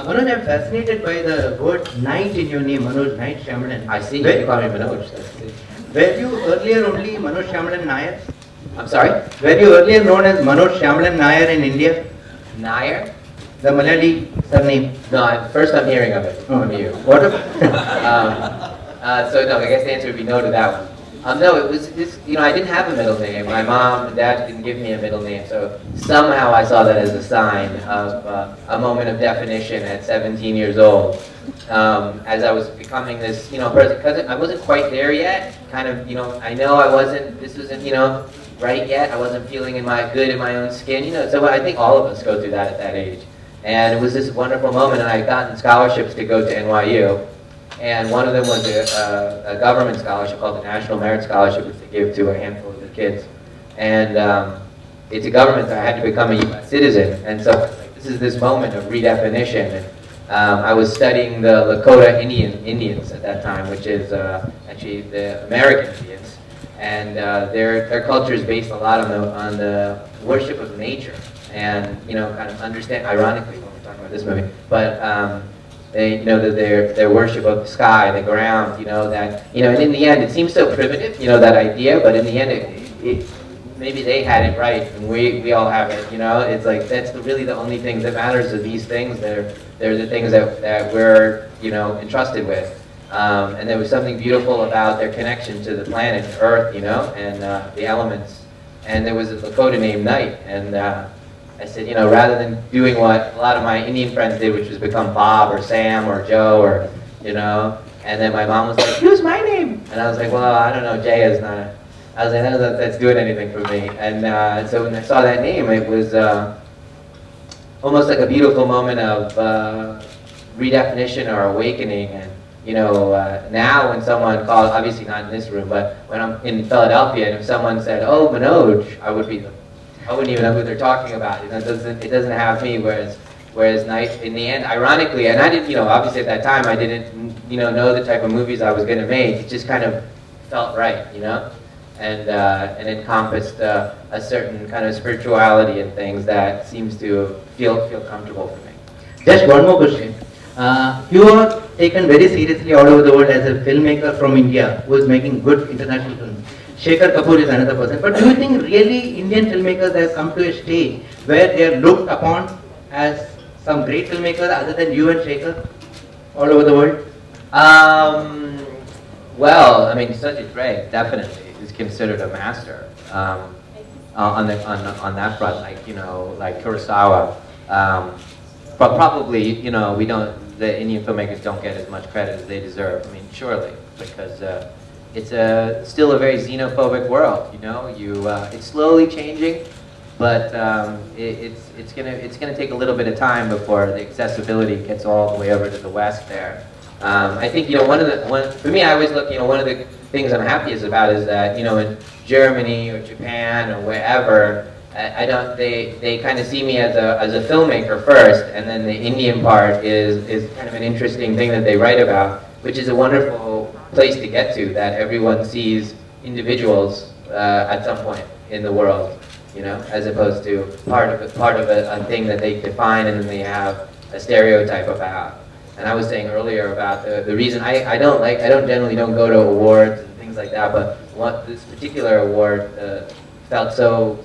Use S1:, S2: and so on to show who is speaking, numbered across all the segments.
S1: Manoj, I'm fascinated by the word Knight in your name, Manoj Knight Shyamalan.
S2: I see.
S1: Were,
S2: You call me Manoj.
S1: were you earlier only Manoj Shyamalan Nair?
S2: I'm sorry?
S1: Were you earlier known as Manoj Shyamalan Nair in India?
S2: Nair?
S1: The Malayali surname.
S2: No, first I'm hearing of it from you.
S1: What?
S2: So no, I guess the answer would be no to that one. No, it was this. I didn't have a middle name. My mom and dad didn't give me a middle name, so somehow I saw that as a sign of a moment of definition at 17 years old. As I was becoming this, person, because I wasn't quite there yet. Kind of, I know I wasn't. This wasn't, right yet. I wasn't feeling good in my own skin. So I think all of us go through that at that age. And it was this wonderful moment, and I had gotten scholarships to go to NYU. And one of them was a government scholarship called the National Merit Scholarship, which they give to a handful of the kids. And it's a government, so I had to become a U.S. citizen. And so this is this moment of redefinition. And I was studying the Lakota Indians at that time, which is actually the American Indians. And their culture is based a lot on the worship of nature. And, kind of understand, ironically, when we're talking about this movie, but they, their worship of the sky, the ground, that, and in the end, it seems so primitive, that idea, but in the end, maybe they had it right, and we all have it, it's like, that's really the only thing that matters of these things. They're the things that we're, entrusted with. And there was something beautiful about their connection to the planet, Earth, and the elements. And there was a Lakota named Knight, and I said, rather than doing what a lot of my Indian friends did, which was become Bob or Sam or Joe or, and then my mom was like, use my name. And I was like, well, I don't know, Jay is not, I was like, I don't know if that's doing anything for me. And so when I saw that name, it was almost like a beautiful moment of redefinition or awakening. And, now when someone calls, obviously not in this room, but when I'm in Philadelphia, and if someone said, oh, Manoj, I wouldn't even know who they're talking about. It doesn't have me. Whereas Knight, in the end, ironically, and I didn't, obviously at that time I didn't, know the type of movies I was going to make. It just kind of felt right, and encompassed a certain kind of spirituality and things that seems to feel comfortable for me.
S1: Just one more question. You are taken very seriously all over the world as a filmmaker from India who is making good international films. Shekhar Kapoor is another person. But do you think really Indian filmmakers have come to a stage where they are looked upon as some great filmmakers other than you and Shekhar all over the world?
S2: Well, I mean, Satyajit Ray definitely is considered a master on that front, like Kurosawa. But probably, the Indian filmmakers don't get as much credit as they deserve. I mean, surely, because it's still a very xenophobic world. It's slowly changing, but it's gonna take a little bit of time before the accessibility gets all the way over to the West there. I think for me, I always look. One of the things I'm happiest about is that in Germany or Japan or wherever, they kind of see me as a filmmaker first, and then the Indian part is kind of an interesting thing that they write about, which is a wonderful place to get to, that everyone sees individuals at some point in the world, as opposed to part of a thing that they define and then they have a stereotype about. And I was saying earlier about the reason I don't generally go to awards and things like that, but this particular award felt so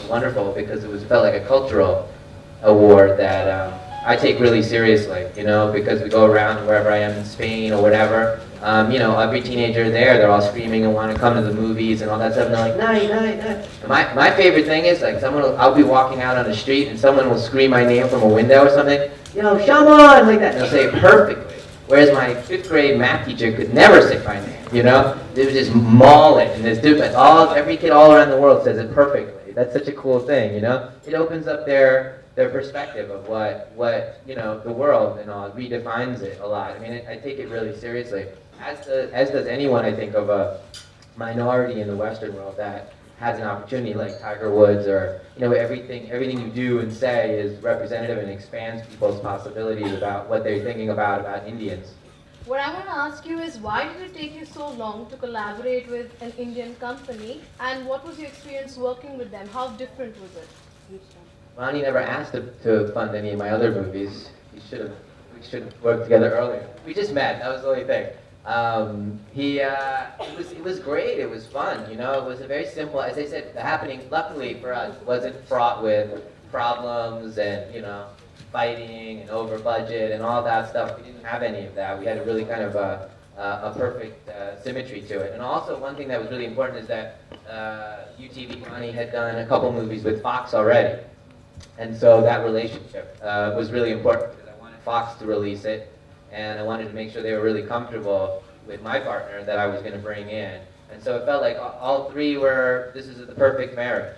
S2: wonderful because it felt like a cultural award that I take really seriously, because we go around wherever I am in Spain or whatever, every teenager there, they're all screaming and want to come to the movies and all that stuff, and they're like, night. And my favorite thing is, like, I'll be walking out on the street and someone will scream my name from a window or something, Shaman, like that, and they'll say it perfectly. Whereas my 5th grade math teacher could never say my name, They would just maul it, and every kid all around the world says it perfectly. That's such a cool thing, It opens up their perspective of what the world and all. It redefines it a lot. I mean, I take it really seriously, as does anyone, I think, of a minority in the Western world that has an opportunity like Tiger Woods, or everything you do and say is representative and expands people's possibilities about what they're thinking about Indians.
S3: What I want to ask you is, why did it take you so long to collaborate with an Indian company, and what was your experience working with them? How different was it?
S2: Ronnie never asked to fund any of my other movies. We should have worked together earlier. We just met. That was the only thing. It was great. It was fun. You know, it was a very simple. As I said, the happening. Luckily for us, wasn't fraught with problems and fighting and over budget and all that stuff. We didn't have any of that. We had a really kind of a perfect symmetry to it. And also, one thing that was really important is that UTV Money had done a couple movies with Fox already. And so that relationship was really important because I wanted Fox to release it, and I wanted to make sure they were really comfortable with my partner that I was going to bring in. And so it felt like all three were, this is the perfect marriage.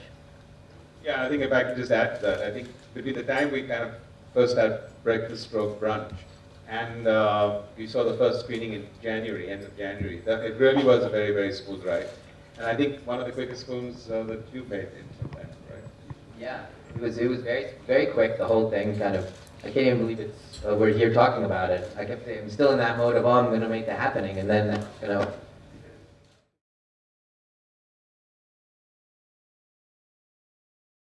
S4: Yeah, I think if I could just add to that, I think between the time we kind of first had breakfast stroke brunch, and we saw the first screening in January, end of January, that it really was a very, very smooth ride. And I think one of the quickest films that you made in some time, right?
S2: Yeah, it was very, very quick, the whole thing kind of, I can't even believe we're here talking about it. I kept saying, I'm still in that mode of, oh, I'm going to make that happening, and then,